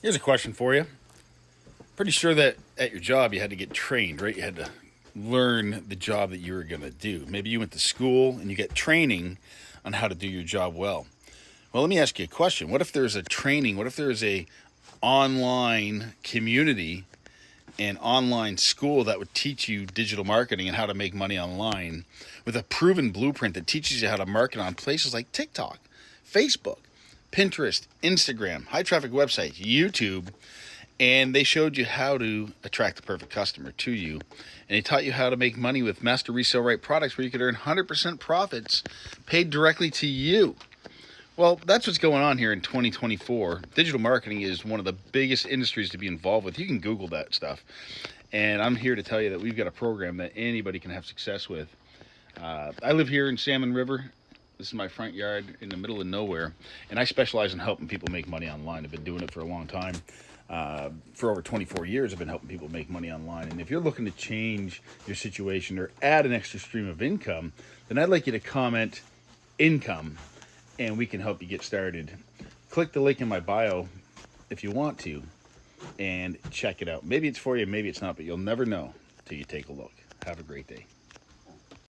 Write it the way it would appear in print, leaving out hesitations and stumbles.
Here's a question for you. Pretty sure that at your job you had to get trained, right? You had to learn the job that you were going to do. Maybe you went to school and you get training on how to do your job well. Well, let me ask you a question. What if there's a training? What if there's a online community and online school that would teach you digital marketing and how to make money online with a proven blueprint that teaches you how to market on places like TikTok, Facebook, Pinterest, Instagram, high traffic websites, YouTube, and they showed you how to attract the perfect customer to you. And they taught you how to make money with master resale right products where you could earn 100% profits paid directly to you. Well, that's what's going on here in 2024. Digital marketing is one of the biggest industries to be involved with. You can Google that stuff. And I'm here to tell you that we've got a program that anybody can have success with. I live here in Salmon River. This is my front yard in the middle of nowhere. And I specialize in helping people make money online. I've been doing it for a long time. For over 24 years, I've been helping people make money online. And if you're looking to change your situation or add an extra stream of income, then I'd like you to comment income and we can help you get started. Click the link in my bio if you want to and check it out. Maybe it's for you, maybe it's not, but you'll never know till you take a look. Have a great day.